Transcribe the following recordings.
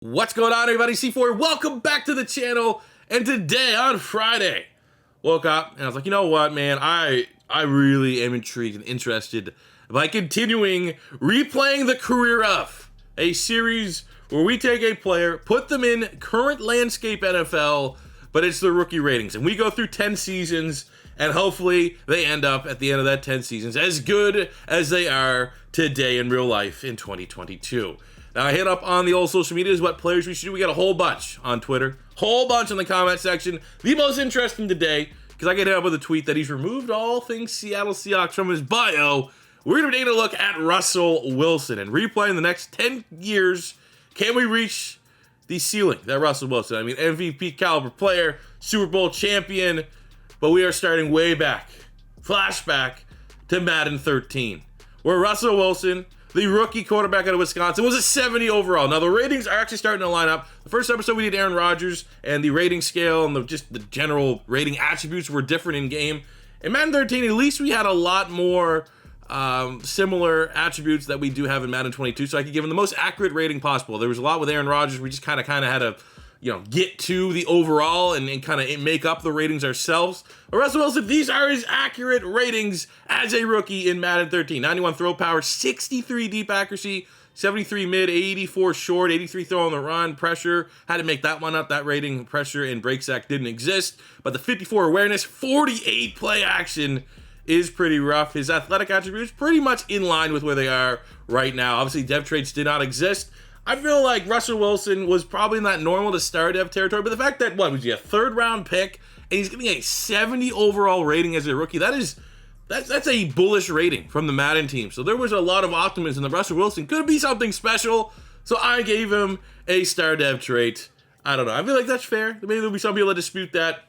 What's going on, everybody? C4, welcome back to the channel. And today, on Friday, woke up and I was like, you know what, man? I really am intrigued and interested by continuing replaying the career of a series where we take a player, put them in current landscape NFL, but it's the rookie ratings. And we go through 10 seasons, and hopefully they end up at the end of that 10 seasons as good as they are today in real life in 2022. Now, I hit up on the old social medias what players we should do. We got a whole bunch on Twitter, whole bunch in the comment section. The most interesting today, because I get hit up with a tweet that he's removed all things Seattle Seahawks from his bio. We're going to take a look at Russell Wilson and replaying the next 10 years. Can we reach the ceiling that Russell Wilson? I mean, MVP caliber player, Super Bowl champion, but we are starting way back, flashback to Madden 13, where Russell Wilson, the rookie quarterback out of Wisconsin, was a 70 overall. Now, the ratings are actually starting to line up. The first episode, we did Aaron Rodgers, and the rating scale and just the general rating attributes were different in game. In Madden 13, at least we had a lot more similar attributes that we do have in Madden 22, so I could give him the most accurate rating possible. There was a lot with Aaron Rodgers. We just kind of had to, get to the overall and kind of make up the ratings ourselves. But Russell Wilson, these are his accurate ratings as a rookie in Madden 13. 91 throw power, 63 deep accuracy, 73 mid, 84 short, 83 throw on the run, pressure. Had to make that one up. That rating, pressure, and break sack didn't exist. But the 54 awareness, 48 play action is pretty rough. His athletic attributes pretty much in line with where they are right now. Obviously, dev traits did not exist. I feel like Russell Wilson was probably not normal to start dev territory, but the fact that, was he a third-round pick, and he's getting a 70 overall rating as a rookie, that's a bullish rating from the Madden team. So there was a lot of optimism that Russell Wilson could be something special, so I gave him a star dev trait. I don't know. I feel like that's fair. Maybe there'll be some people that dispute that.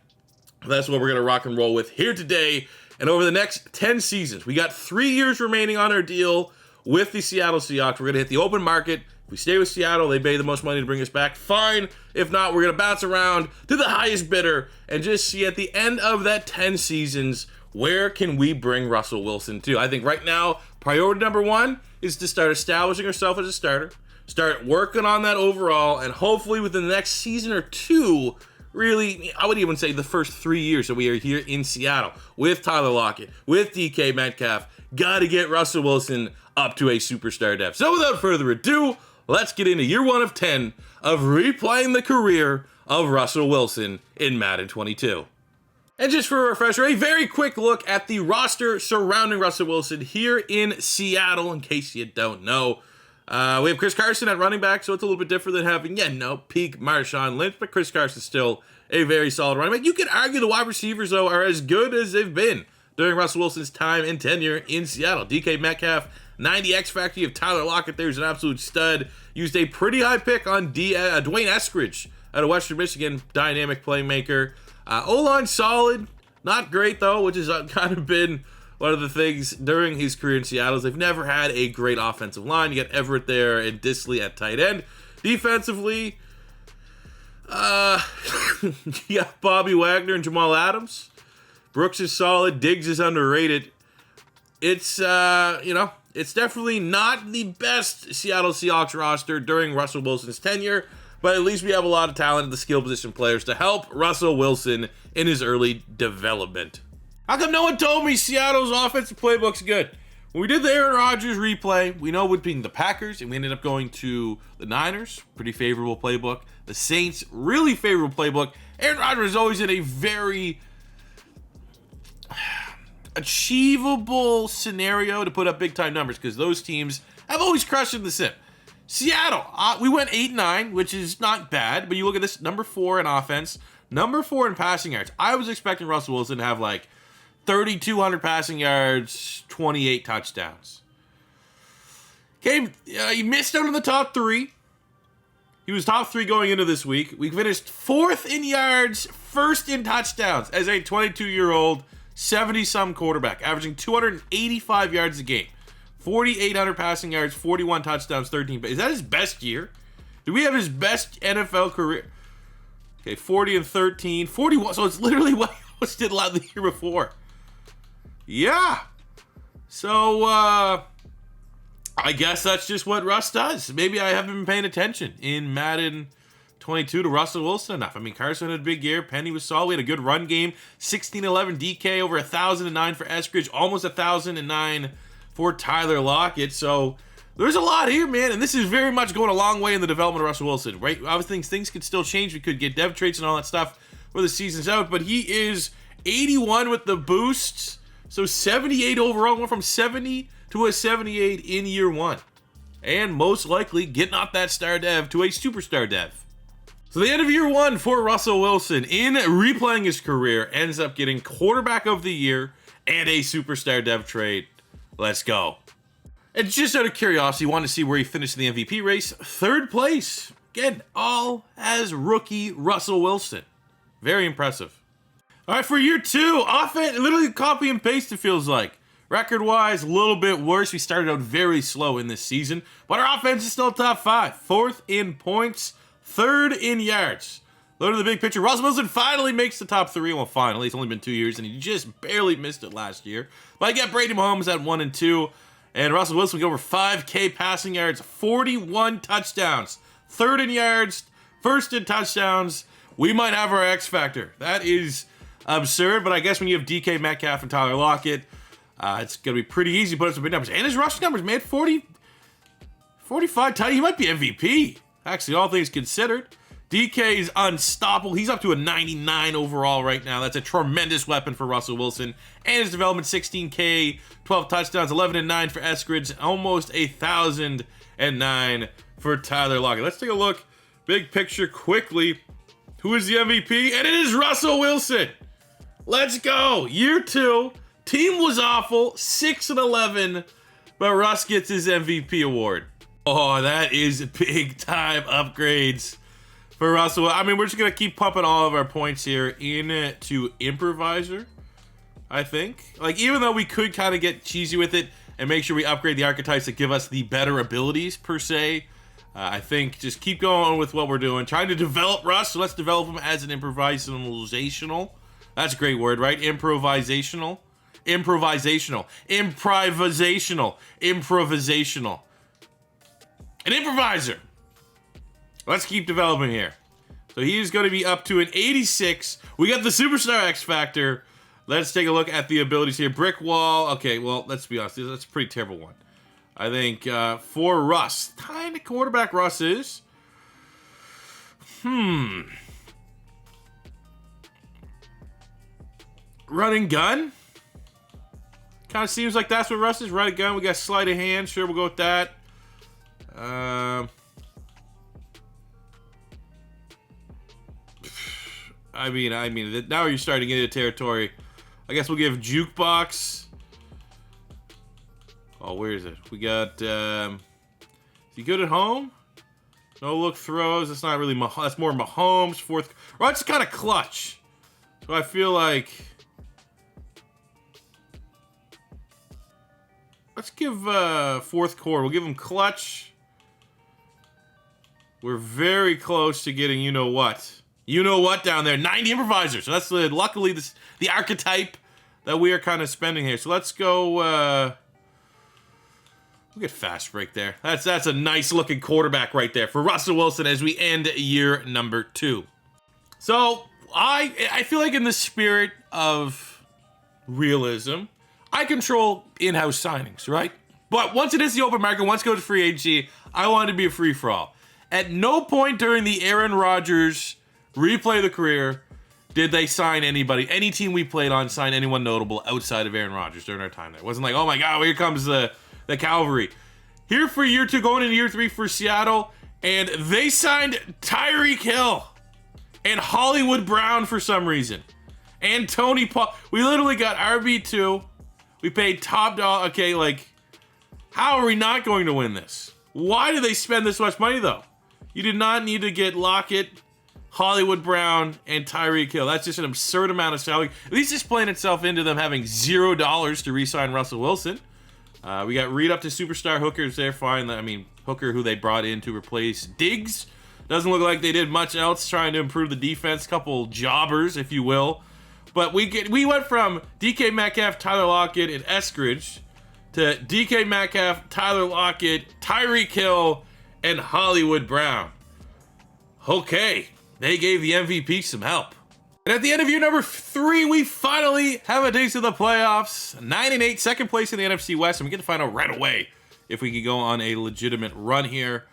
That's what we're going to rock and roll with here today. And over the next 10 seasons, we got 3 years remaining on our deal with the Seattle Seahawks. We're going to hit the open market. If we stay with Seattle, they pay the most money to bring us back. Fine. If not, we're going to bounce around to the highest bidder and just see at the end of that 10 seasons, where can we bring Russell Wilson to? I think right now, priority number one is to start establishing ourselves as a starter, start working on that overall, and hopefully within the next season or two, really, I would even say the first 3 years that we are here in Seattle with Tyler Lockett, with DK Metcalf, got to get Russell Wilson up to a superstar depth. So without further ado, let's get into year 1 of 10 of replaying the career of Russell Wilson in Madden 22. And just for a refresher, a very quick look at the roster surrounding Russell Wilson here in Seattle, in case you don't know. We have Chris Carson at running back, so it's a little bit different than having, peak Marshawn Lynch, but Chris Carson's still a very solid running back. You could argue the wide receivers, though, are as good as they've been during Russell Wilson's time and tenure in Seattle. DK Metcalf, 90 X Factor. You have Tyler Lockett there's an absolute stud. Used a pretty high pick on Dwayne Eskridge out of Western Michigan, dynamic playmaker. O-line solid, not great, though, which has kind of been one of the things during his career in Seattle is they've never had a great offensive line. You got Everett there and Disley at tight end. Defensively, you got Bobby Wagner and Jamal Adams. Brooks is solid. Diggs is underrated. It's, it's definitely not the best Seattle Seahawks roster during Russell Wilson's tenure, but at least we have a lot of talented skill position players to help Russell Wilson in his early development. How come no one told me Seattle's offensive playbook's good? When we did the Aaron Rodgers replay, we know it being the Packers, and we ended up going to the Niners, pretty favorable playbook. The Saints, really favorable playbook. Aaron Rodgers is always in a very achievable scenario to put up big-time numbers because those teams have always crushed in the sim. Seattle, we went 8-9, which is not bad, but you look at this, number 4 in offense, number 4 in passing yards. I was expecting Russell Wilson to have like 3,200 passing yards, 28 touchdowns. Okay, he missed out on the top 3. He was top 3 going into this week. We finished 4th in yards, 1st in touchdowns as a 22-year-old, 70-some quarterback, averaging 285 yards a game, 4,800 passing yards, 41 touchdowns, 13. Is that his best year? Do we have his best NFL career? Okay, 40 and 13, 41. So it's literally what he almost did the year before. Yeah. So, I I guess that's just what Russ does. Maybe I haven't been paying attention in Madden 22 to Russell Wilson enough. I mean, Carson had a big year. Penny was solid. We had a good run game. 16-11 DK, over 1,009 for Eskridge, almost 1,009 for Tyler Lockett. So there's a lot here, man. And this is very much going a long way in the development of Russell Wilson, right? Obviously, things could still change. We could get dev traits and all that stuff before the season's out. But he is 81 with the boosts. So 78 overall. Went from 70 to a 78 in year one. And most likely getting off that star dev to a superstar dev. So the end of year one for Russell Wilson, in replaying his career, ends up getting quarterback of the year and a superstar dev trade. Let's go. And just out of curiosity, wanted to see where he finished in the MVP race. Third place. Again, all as rookie Russell Wilson. Very impressive. All right, for year two, offense, literally copy and paste, it feels like. Record-wise, a little bit worse. We started out very slow in this season, but our offense is still top 5. 4th in points. 3rd in yards. Look at the big picture. Russell Wilson finally makes the top 3. Well, finally. It's only been 2 years, and he just barely missed it last year. But I get Brady Mahomes at 1 and 2. And Russell Wilson will go over 5K passing yards, 41 touchdowns. 3rd in yards, 1st in touchdowns. We might have our X factor. That is absurd, but I guess when you have DK Metcalf and Tyler Lockett, it's going to be pretty easy to put up some big numbers. And his rushing numbers, man, 45 tight. He might be MVP. Actually, all things considered, DK is unstoppable. He's up to a 99 overall right now. That's a tremendous weapon for Russell Wilson. And his development, 16K, 12 touchdowns, 11 and 9 for Eskridge, almost 1,009 for Tyler Lockett. Let's take a look, big picture, quickly. Who is the MVP? And it is Russell Wilson. Let's go. Year 2, team was awful, 6-11, but Russ gets his MVP award. Oh, that is big time upgrades for Russell. I mean, we're just going to keep pumping all of our points here into improviser, I think. Like, even though we could kind of get cheesy with it and make sure we upgrade the archetypes that give us the better abilities, per se, I think just keep going with what we're doing. Trying to develop Russ, so let's develop him as an improvisational. That's a great word, right? Improvisational. An improviser. Let's keep developing here. So he's going to be up to an 86. We got the Superstar X Factor. Let's take a look at the abilities here. Brick wall. Okay, well, let's be honest. That's a pretty terrible one. I think for Russ, kind of quarterback Russ is. Running gun. Kind of seems like that's what Russ is. Running gun. We got sleight of hand. Sure, we'll go with that. I mean, now you're starting to get into territory. I guess we'll give jukebox. Oh, where is it? We got, is he good at home? No look throws. That's not really, that's more Mahomes. 4th, or that's kind of clutch. So I feel like, let's give 4th core. We'll give him clutch. We're very close to getting you know what. You know what down there. 90 improvisers. So that's luckily the archetype that we are kind of spending here. So let's go. We'll get fast break there. That's a nice looking quarterback right there for Russell Wilson as we end year number 2. So I feel like in the spirit of realism, I control in-house signings, right? But once it is the open market, once it goes to free agency, I want it to be a free-for-all. At no point during the Aaron Rodgers replay of the career did they sign anybody. Any team we played on sign anyone notable outside of Aaron Rodgers during our time there. It wasn't like, oh my God, here comes the cavalry. Here for year 2, going into year 3 for Seattle, and they signed Tyreek Hill and Hollywood Brown for some reason. And Tony Paul. We literally got RB2. We paid top dollar. Okay, like, how are we not going to win this? Why do they spend this much money, though? You did not need to get Lockett, Hollywood Brown, and Tyreek Hill. That's just an absurd amount of salary. At least it's playing itself into them having $0 to re-sign Russell Wilson. We got Reed up to superstar hookers there. Fine. I mean, Hooker, who they brought in to replace Diggs. Doesn't look like they did much else trying to improve the defense. Couple jobbers, if you will. But we went from DK Metcalf, Tyler Lockett, and Eskridge to DK Metcalf, Tyler Lockett, Tyreek Hill, and Hollywood Brown. Okay, they gave the MVP some help. And at the end of year number 3, we finally have a taste of the playoffs. 9-8, second place in the NFC West, and we get to find out right away if we can go on a legitimate run here.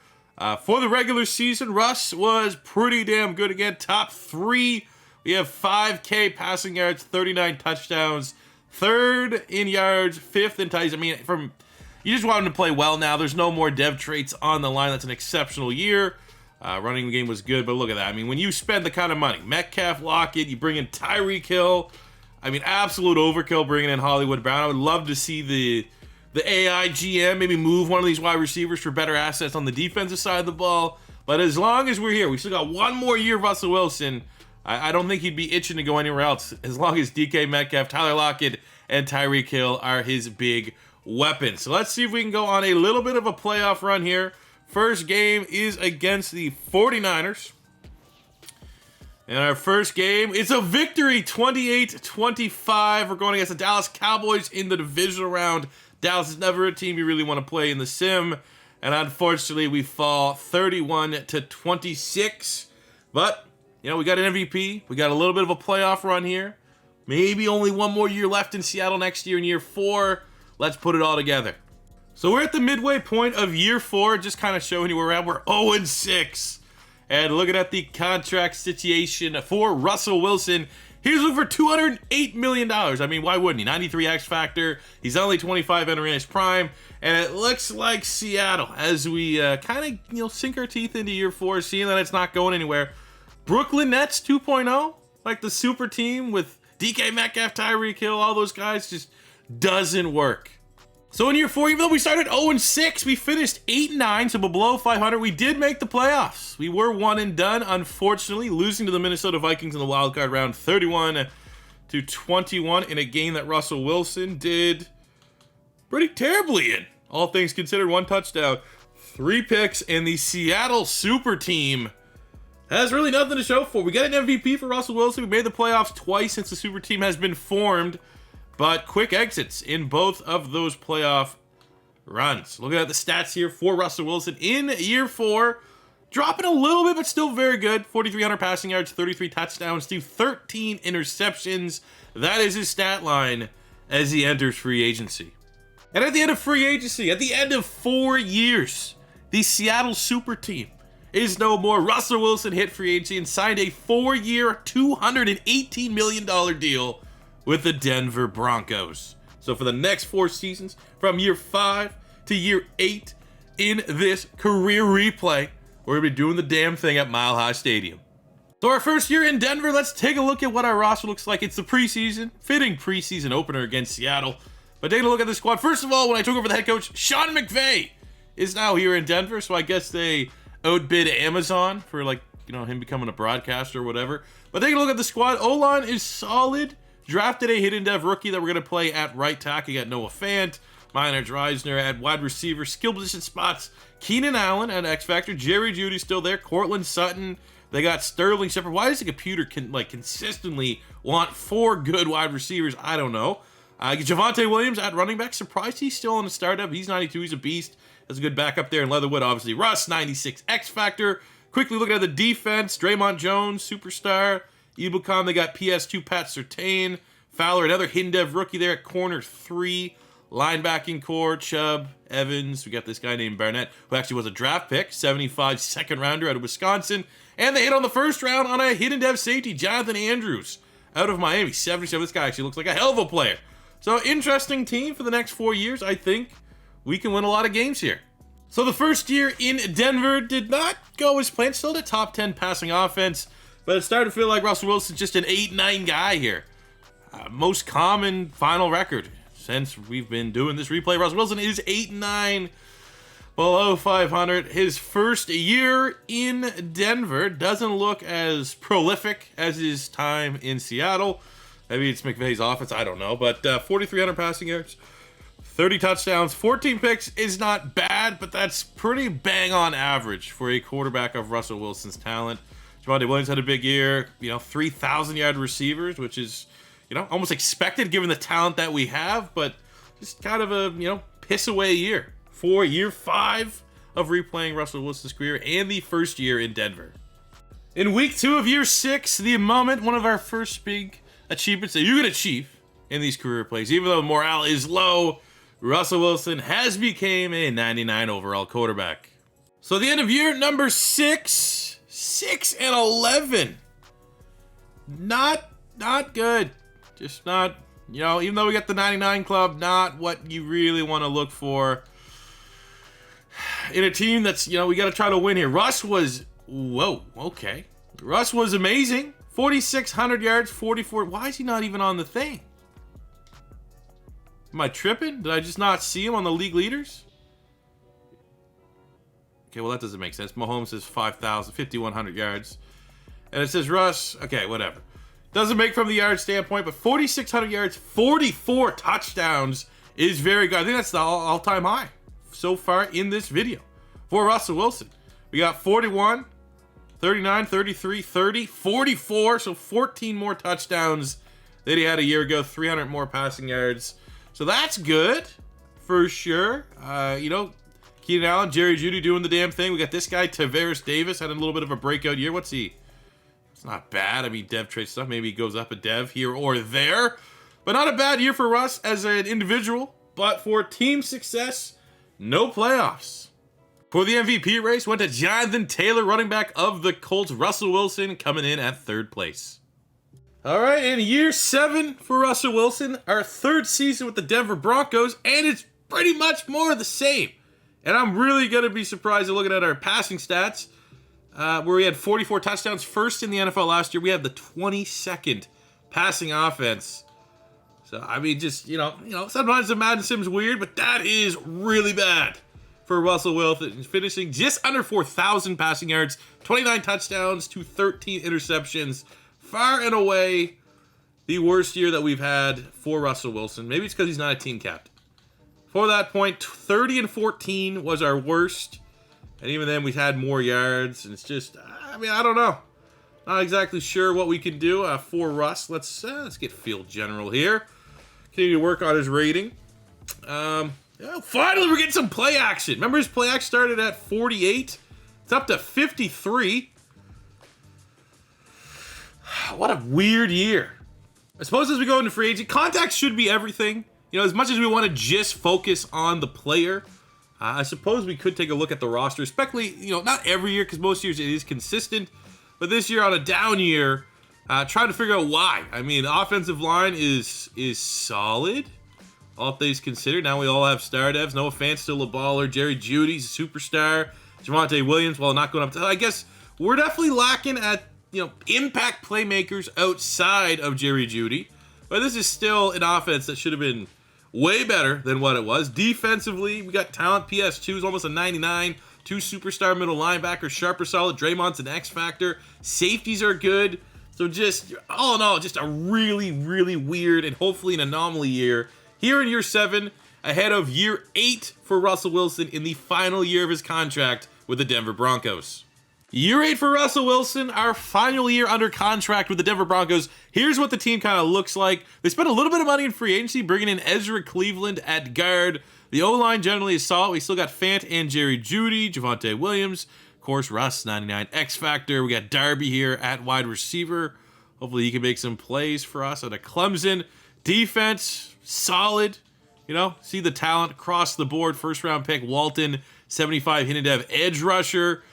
For the regular season, Russ was pretty damn good again. Top 3. We have 5K passing yards, 39 touchdowns, 3rd in yards, 5th in touchdowns. I mean, you just want him to play well now. There's no more dev traits on the line. That's an exceptional year. Running the game was good, but look at that. I mean, when you spend the kind of money, Metcalf, Lockett, you bring in Tyreek Hill. I mean, absolute overkill bringing in Hollywood Brown. I would love to see the AI GM maybe move one of these wide receivers for better assets on the defensive side of the ball. But as long as we're here, we still got one more year of Russell Wilson. I don't think he'd be itching to go anywhere else as long as DK Metcalf, Tyler Lockett, and Tyreek Hill are his big weapons. So let's see if we can go on a little bit of a playoff run here. First game is against the 49ers. And our first game, it's a victory, 28-25. We're going against the Dallas Cowboys in the divisional round. Dallas is never a team you really want to play in the sim. And unfortunately, we fall 31-26. But, you know, we got an MVP. We got a little bit of a playoff run here. Maybe only one more year left in Seattle next year in year 4. Let's put it all together. So we're at the midway point of year 4, just kind of showing you where we're at. We're 0-6. And looking at the contract situation for Russell Wilson, he's looking for $208 million. I mean, why wouldn't he? 93 X factor. He's only 25 entering his prime. And it looks like Seattle, as we kind of, sink our teeth into year 4, seeing that it's not going anywhere. Brooklyn Nets 2.0, like the super team with DK Metcalf, Tyreek Hill, all those guys, just doesn't work. So in year 4, even though we started 0-6, we finished 8-9, so below 500. We did make the playoffs. We were one and done, unfortunately, losing to the Minnesota Vikings in the wildcard round 31-21 in a game that Russell Wilson did pretty terribly in. All things considered, 1 touchdown, 3 picks, and the Seattle super team has really nothing to show for. We got an MVP for Russell Wilson. We made the playoffs twice since the super team has been formed. But quick exits in both of those playoff runs. Looking at the stats here for Russell Wilson in year 4. Dropping a little bit, but still very good. 4,300 passing yards, 33 touchdowns to 13 interceptions. That is his stat line as he enters free agency. And at the end of free agency, at the end of 4 years, the Seattle super team is no more. Russell Wilson hit free agency and signed a 4-year, $218 million deal with the Denver Broncos. So for the next 4 seasons, from year 5 to year 8 in this career replay, we're gonna be doing the damn thing at Mile High Stadium. So our first year in Denver, let's take a look at what our roster looks like. It's the preseason, fitting preseason opener against Seattle. But taking a look at the squad, first of all, when I took over the head coach, Sean McVay is now here in Denver. So I guess they outbid Amazon for him becoming a broadcaster or whatever. But taking a look at the squad, O-line is solid. Drafted a hidden dev rookie that we're going to play at right tackle. You got Noah Fant, Minor Dreisner at wide receiver, skill position spots, Keenan Allen at X Factor, Jerry Jeudy still there, Cortland Sutton. They got Sterling Shepard. Why does the computer consistently want 4 good wide receivers? I don't know. Javonte Williams at running back. Surprised he's still on the startup. He's 92. He's a beast. That's a good backup there. And Leatherwood, obviously. Russ, 96 X Factor. Quickly looking at the defense. Draymond Jones, superstar. Ibukam, they got PS2 Pat Surtain. Fowler, another hidden dev rookie there at corner 3. Linebacking core, Chubb, Evans. We got this guy named Barnett, who actually was a draft pick, 75 second rounder out of Wisconsin. And they hit on the first round on a hidden dev safety, Jonathan Andrews, out of Miami, 77. This guy actually looks like a hell of a player. So interesting team for the next 4 years. I think we can win a lot of games here. So the first year in Denver did not go as planned. Still the top 10 passing offense. But it started to feel like Russell Wilson's just an 8-9 guy here. Most common final record since we've been doing this replay. Russell Wilson is 8-9, below 500. His first year in Denver doesn't look as prolific as his time in Seattle. Maybe it's McVay's offense, I don't know. But 4,300 passing yards, 30 touchdowns, 14 picks is not bad, but that's pretty bang on average for a quarterback of Russell Wilson's talent. Javonte Williams had a big year, 3,000-yard receivers, which is, almost expected given the talent that we have. But just kind of a, piss away year for year 5 of replaying Russell Wilson's career and the first year in Denver. In week 2 of year 6, the moment, one of our first big achievements that you can achieve in these career plays, even though morale is low, Russell Wilson has become a 99 overall quarterback. So the end of year number 6, 6-11. Not good. Just not, even though we got the 99 club, not what you really want to look for in a team that's, we got to try to win here. Russ was amazing. 4,600 yards, 44. Why is he not even on the thing? Am I tripping? Did I just not see him on the league leaders? Okay, well, that doesn't make sense. Mahomes says 5,100 yards. And it says Russ. Okay, whatever. Doesn't make from the yard standpoint, but 4,600 yards, 44 touchdowns is very good. I think that's the all-time high so far in this video for Russell Wilson. We got 41, 39, 33, 30, 44, so 14 more touchdowns than he had a year ago, 300 more passing yards. So that's good for sure. Keenan Allen, Jerry Jeudy doing the damn thing. We got this guy, Tavares Davis, had a little bit of a breakout year. What's he? It's not bad. I mean, dev trade stuff. Maybe he goes up a dev here or there. But not a bad year for Russ as an individual. But for team success, no playoffs. For the MVP race, went to Jonathan Taylor, running back of the Colts. Russell Wilson coming in at 3rd place. All right, in year 7 for Russell Wilson, our 3rd season with the Denver Broncos, and it's pretty much more of the same. And I'm really going to be surprised at looking at our passing stats, where we had 44 touchdowns, first in the NFL last year. We had the 22nd passing offense. So, I mean, just, sometimes the Madden sim's weird, but that is really bad for Russell Wilson, finishing just under 4,000 passing yards, 29 touchdowns to 13 interceptions. Far and away the worst year that we've had for Russell Wilson. Maybe it's because he's not a team captain. For that point, 30-14 was our worst. And even then, we've had more yards. And it's just, I don't know. Not exactly sure what we can do for Russ. Let's get field general here. Continue to work on his rating. Finally, we're getting some play action. Remember his play action started at 48? It's up to 53. What a weird year. I suppose as we go into free agency, contact should be everything. As much as we want to just focus on the player, I suppose we could take a look at the roster, especially, not every year, because most years it is consistent, but this year on a down year, trying to figure out why. I mean, the offensive line is solid, all things considered. Now we all have star devs. Noah Fant's still a baller. Jerry Jeudy's a superstar. Javonte Williams, while not going up to, I guess we're definitely lacking at impact playmakers outside of Jerry Jeudy. But this is still an offense that should have been way better than what it was. Defensively, we got talent. PS2 is almost a 99. 2 superstar middle linebackers, sharp or solid. Draymond's an X factor. Safeties are good. So just, all in all, just a really, really weird and hopefully an anomaly year. Here in year 7, ahead of year 8 for Russell Wilson in the final year of his contract with the Denver Broncos. Year 8 for Russell Wilson, our final year under contract with the Denver Broncos. Here's what the team kind of looks like. They spent a little bit of money in free agency, bringing in Ezra Cleveland at guard. The O-line generally is solid. We still got Fant and Jerry Jeudy, Javonte Williams. Of course, Russ, 99 X Factor. We got Darby here at wide receiver. Hopefully he can make some plays for us at a Clemson. Defense, solid. See the talent across the board. First round pick, Walton, 75 hinted to have edge rusher.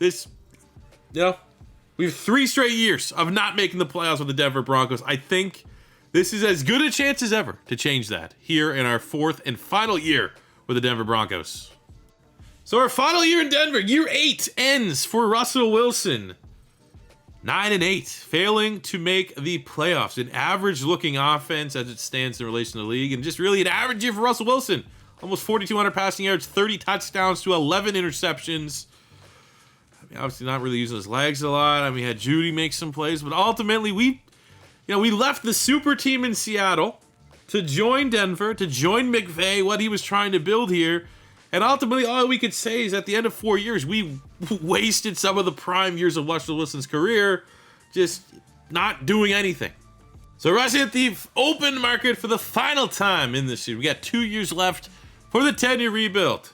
We have 3 straight years of not making the playoffs with the Denver Broncos. I think this is as good a chance as ever to change that here in our 4th and final year with the Denver Broncos. So our final year in Denver, year 8, ends for Russell Wilson. 9-8, failing to make the playoffs. An average-looking offense as it stands in relation to the league, and just really an average year for Russell Wilson. Almost 4,200 passing yards, 30 touchdowns to 11 interceptions. Obviously not really using his legs a lot. I mean, had Jeudy make some plays, but ultimately we left the super team in Seattle to join Denver, to join McVay, what he was trying to build here. And ultimately, all we could say is at the end of 4 years, we wasted some of the prime years of Russell Wilson's career just not doing anything. So Russ hit the open market for the final time in this year. We got 2 years left for the tenure rebuild.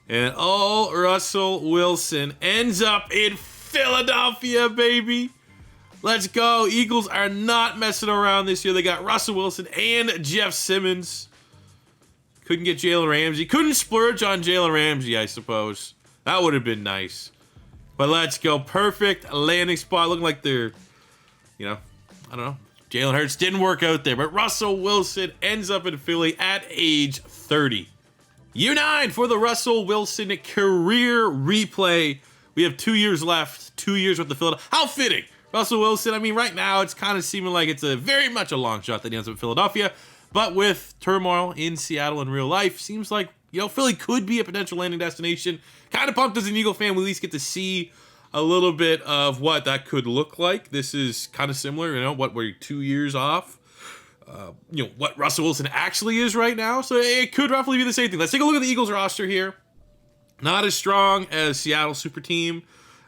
And Russell Wilson ends up in Philadelphia, baby. Let's go. Eagles are not messing around this year. They got Russell Wilson and Jeff Simmons. Couldn't get Jalen Ramsey. Couldn't splurge on Jalen Ramsey, I suppose. That would have been nice. But let's go. Perfect landing spot. Looking like they're, I don't know. Jalen Hurts didn't work out there. But Russell Wilson ends up in Philly at age 30. Year 9 for the Russell Wilson career replay. We have 2 years left. 2 years with the Philadelphia. How fitting. Russell Wilson, I mean, right now it's kind of seeming like it's a very much a long shot that he ends up in Philadelphia. But with turmoil in Seattle in real life, seems like, Philly could be a potential landing destination. Kind of pumped as an Eagle fan. We at least get to see a little bit of what that could look like. This is kind of similar, what we're 2 years off. What Russell Wilson actually is right now. So it could roughly be the same thing. Let's take a look at the Eagles roster here. Not as strong as Seattle super team.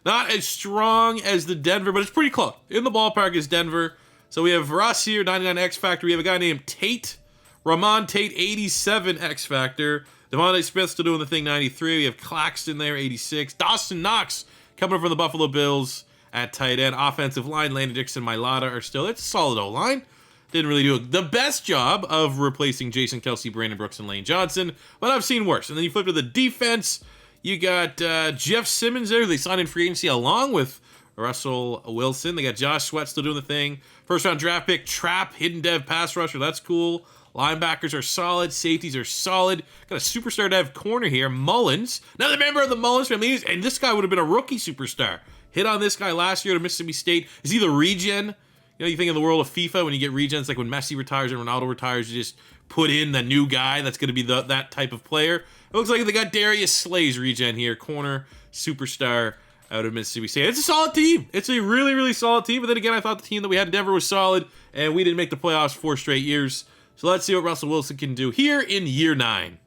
Not as strong as the Denver, but it's pretty close. In the ballpark is Denver. So we have Russ here, 99 X Factor. We have a guy named Tate. Ramon Tate, 87 X Factor. Devontae Smith still doing the thing, 93. We have Claxton there, 86. Dawson Knox coming up from the Buffalo Bills at tight end. Offensive line, Landon Dixon, Mailata are still. It's a solid O-line. Didn't really do the best job of replacing Jason Kelsey, Brandon Brooks, and Lane Johnson, but I've seen worse. And then you flip to the defense. You got Jeff Simmons there. They signed in free agency along with Russell Wilson. They got Josh Sweat still doing the thing. First round draft pick, Trap, hidden dev pass rusher. That's cool. Linebackers are solid. Safeties are solid. Got a superstar dev corner here, Mullins. Another member of the Mullins family. And this guy would have been a rookie superstar. Hit on this guy last year to Mississippi State. Is he the regen? You think in the world of FIFA, when you get regens, like when Messi retires and Ronaldo retires, you just put in the new guy that's going to be that type of player. It looks like they got Darius Slay's regen here, corner superstar out of Mississippi State. It's a solid team. It's a really, really solid team. But then again, I thought the team that we had in Denver was solid, and we didn't make the playoffs 4 straight years. So let's see what Russell Wilson can do here in year 9.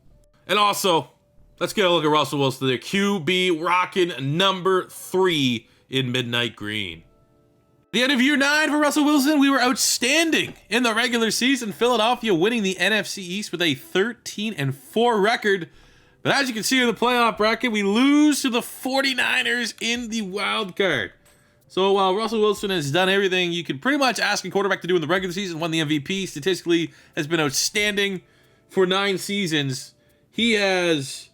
And also, let's get a look at Russell Wilson there. QB rocking number 3 in midnight green. The end of year 9 for Russell Wilson, we were outstanding in the regular season. Philadelphia winning the NFC East with a 13-4 record. But as you can see in the playoff bracket, we lose to the 49ers in the wild card. So while Russell Wilson has done everything you could pretty much ask a quarterback to do in the regular season, won the MVP, statistically has been outstanding for 9 seasons, he has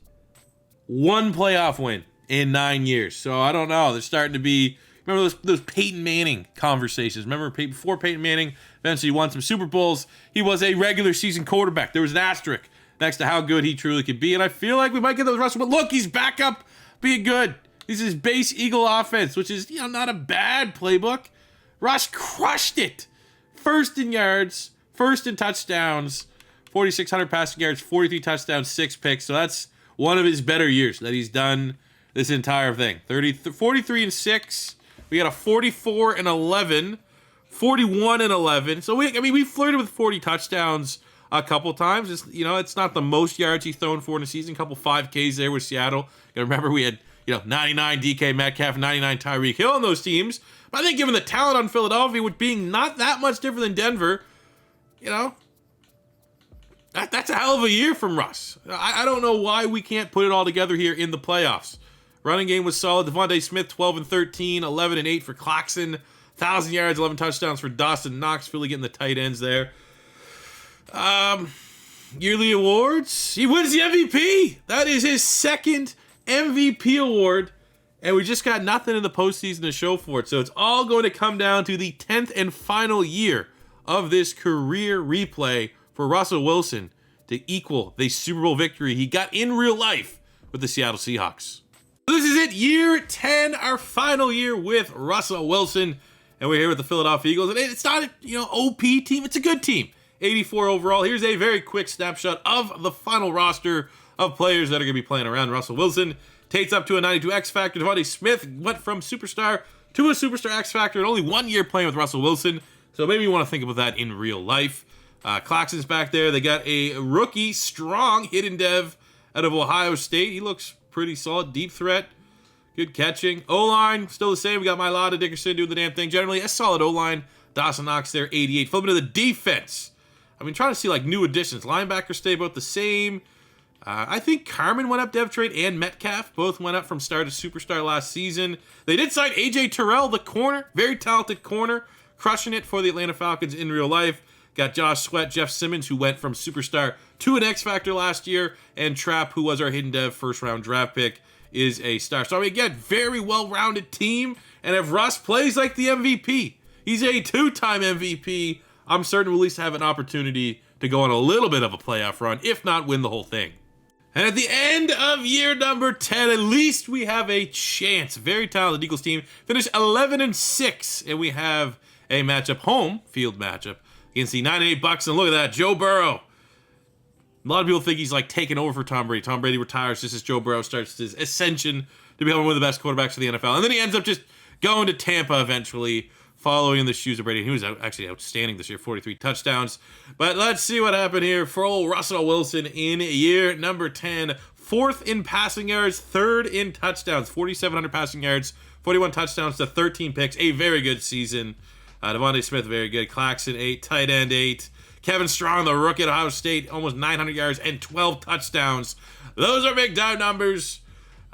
1 playoff win in 9 years. So I don't know. There's starting to be... Remember those Peyton Manning conversations? Remember before Peyton Manning eventually won some Super Bowls, he was a regular season quarterback. There was an asterisk next to how good he truly could be. And I feel like we might get those Russell. But look, he's back up being good. This is base Eagle offense, which is, not a bad playbook. Russ crushed it. First in yards, first in touchdowns, 4,600 passing yards, 43 touchdowns, 6 picks. So that's one of his better years that he's done this entire thing. 43-6. We got a 44-11, 41-11. So we flirted with 40 touchdowns a couple times. It's not the most yards he's thrown for in a season. A couple 5Ks there with Seattle. Remember we had 99 DK Metcalf, 99 Tyreek Hill on those teams. But I think given the talent on Philadelphia, with being not that much different than Denver, that's a hell of a year from Russ. I don't know why we can't put it all together here in the playoffs. Running game was solid. Devontae Smith, 12-13, 11-8 for Claxton, 1,000 yards, 11 touchdowns for Dawson Knox. Really getting the tight ends there. Yearly awards. He wins the MVP. That is his second MVP award. And we just got nothing in the postseason to show for it. So it's all going to come down to the 10th and final year of this career replay for Russell Wilson to equal the Super Bowl victory he got in real life with the Seattle Seahawks. This is it, year 10, our final year with Russell Wilson. And we're here with the Philadelphia Eagles. And it's not an OP team, it's a good team. 84 overall. Here's a very quick snapshot of the final roster of players that are going to be playing around Russell Wilson. Tate's up to a 92 X Factor. Devontae Smith went from superstar to a superstar X Factor in only 1 year playing with Russell Wilson. So maybe you want to think about that in real life. Claxton's back there. They got a rookie, strong hidden dev out of Ohio State. He looks pretty solid. Deep threat. Good catching. O-line, still the same. We got Mailata, Dickerson doing the damn thing. Generally, a solid O-line. Dawson Knox there, 88. Flipping to the defense. I've been trying to see, like, new additions. Linebackers stay about the same. I think Carmen went up dev trade and Metcalf. Both went up from star to superstar last season. They did sign A.J. Terrell, the corner. Very talented corner. Crushing it for the Atlanta Falcons in real life. Got Josh Sweat, Jeff Simmons, who went from superstar to an X-Factor last year. And Trapp, who was our hidden dev first-round draft pick, is a star. So, I mean, again, very well-rounded team. And if Russ plays like the MVP, he's a two-time MVP, I'm certain we'll at least have an opportunity to go on a little bit of a playoff run, if not win the whole thing. And at the end of year number 10, at least we have a chance. Very talented Eagles team. Finished 11-6, and we have a matchup, home field matchup, against the 9-8 Bucks. And look at that, Joe Burrow. A lot of people think he's like taking over for Tom Brady. Tom Brady retires just as Joe Burrow starts his ascension to become one of the best quarterbacks of the NFL. And then he ends up just going to Tampa eventually, following in the shoes of Brady. He was actually outstanding this year, 43 touchdowns. But let's see what happened here for old Russell Wilson in year number 10. 4th in passing yards, 3rd in touchdowns, 4,700 passing yards, 41 touchdowns to 13 picks. A very good season. Devontae Smith, very good. Claxton, 8. Tight end, 8. Kevin Strong, the rookie at Ohio State, almost 900 yards and 12 touchdowns. Those are big time numbers.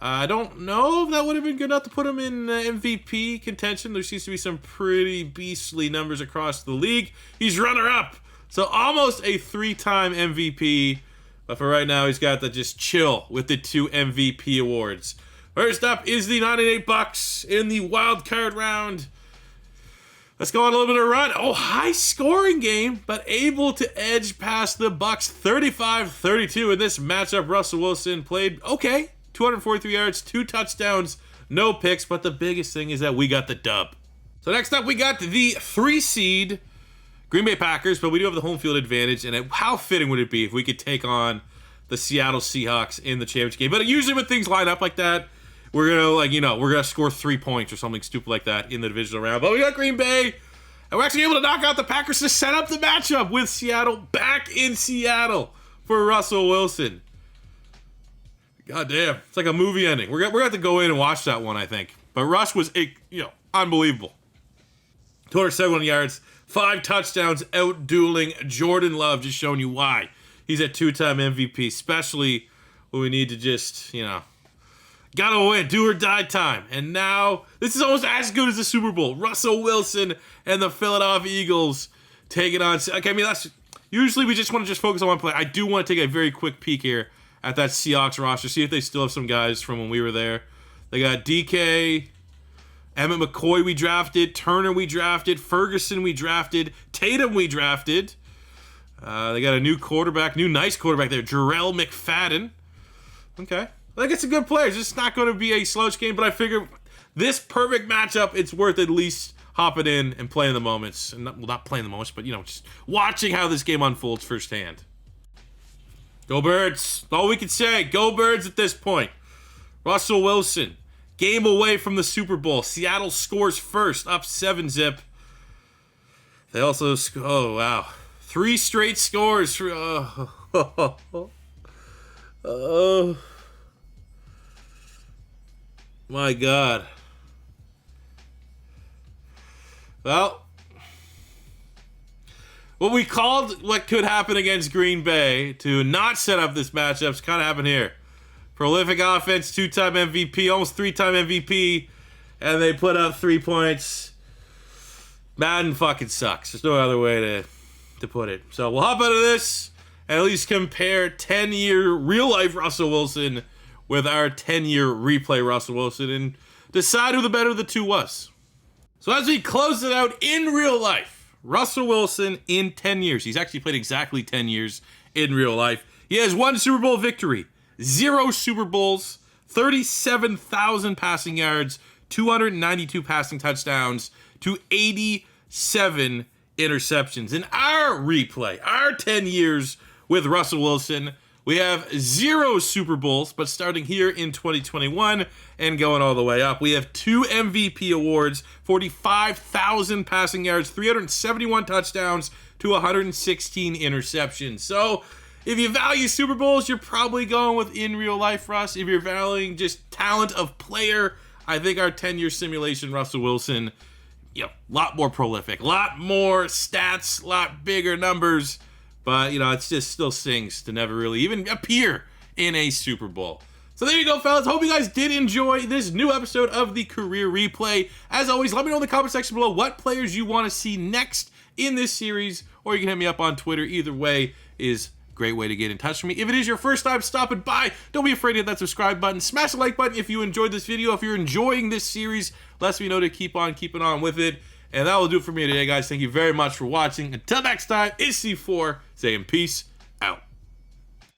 I don't know if that would have been good enough to put him in MVP contention. There seems to be some pretty beastly numbers across the league. He's runner-up, so almost a 3-time MVP. But for right now, he's got to just chill with the 2 MVP awards. First up is the 9-8 Bucks in the wild card round. Let's go on a little bit of a run. Oh, high-scoring game, but able to edge past the Bucks 35-32 in this matchup. Russell Wilson played okay. 243 yards, 2 touchdowns, no picks, but the biggest thing is that we got the dub. So next up, we got the 3-seed Green Bay Packers, but we do have the home field advantage, and how fitting would it be if we could take on the Seattle Seahawks in the championship game? But usually when things line up like that, we're gonna score 3 points or something stupid like that in the divisional round. But we got Green Bay, and we're actually able to knock out the Packers to set up the matchup with Seattle back in Seattle for Russell Wilson. God damn, it's like a movie ending. We're gonna have to go in and watch that one, I think. But Russ was, unbelievable. 271 yards, 5 touchdowns, out-dueling Jordan Love, just showing you why he's a 2-time MVP, especially when we need to just, gotta win, do or die time. And now, this is almost as good as the Super Bowl. Russell Wilson and the Philadelphia Eagles taking on, okay, I mean, that's, usually we just want to focus on one play. I do want to take a very quick peek here at that Seahawks roster, see if they still have some guys from when we were there. They got DK, Emmett McCoy we drafted, Turner we drafted, Ferguson we drafted, Tatum we drafted. They got a new nice quarterback there, Jarrell McFadden. Okay. I think it's a good player. It's just not going to be a slouch game, but I figure this perfect matchup, it's worth at least hopping in and playing the moments. And not playing the moments, but, just watching how this game unfolds firsthand. Go Birds. All we can say. Go Birds at this point. Russell Wilson. Game away from the Super Bowl. Seattle scores first. Up 7-zip. They also... Oh, wow. 3 straight scores. For, oh. My God. Well... What we called what could happen against Green Bay to not set up this matchup is kind of happened here. Prolific offense, 2-time MVP, almost 3-time MVP, and they put up 3 points. Madden fucking sucks. There's no other way to put it. So we'll hop out of this and at least compare 10-year real-life Russell Wilson with our 10-year replay Russell Wilson and decide who the better of the two was. So as we close it out in real life, Russell Wilson in 10 years. He's actually played exactly 10 years in real life. He has 1 Super Bowl victory, 0 Super Bowls, 37,000 passing yards, 292 passing touchdowns, to 87 interceptions. In our replay, our 10 years with Russell Wilson, we have 0 Super Bowls, but starting here in 2021 and going all the way up, we have 2 MVP awards, 45,000 passing yards, 371 touchdowns to 116 interceptions. So if you value Super Bowls, you're probably going with in real life, Russ. If you're valuing just talent of player, I think our tenure simulation, Russell Wilson, you know, a lot more prolific, a lot more stats, a lot bigger numbers. But, you know, it's just still stings to never really even appear in a Super Bowl. So there you go, fellas. Hope you guys did enjoy this new episode of the Career Replay. As always, let me know in the comment section below what players you want to see next in this series, or you can hit me up on Twitter. Either way is a great way to get in touch with me. If it is your first time stopping by, don't be afraid to hit that subscribe button. Smash the like button if you enjoyed this video. If you're enjoying this series, let me know to keep on keeping on with it. And that will do it for me today, guys. Thank you very much for watching. Until next time, it's C4 saying peace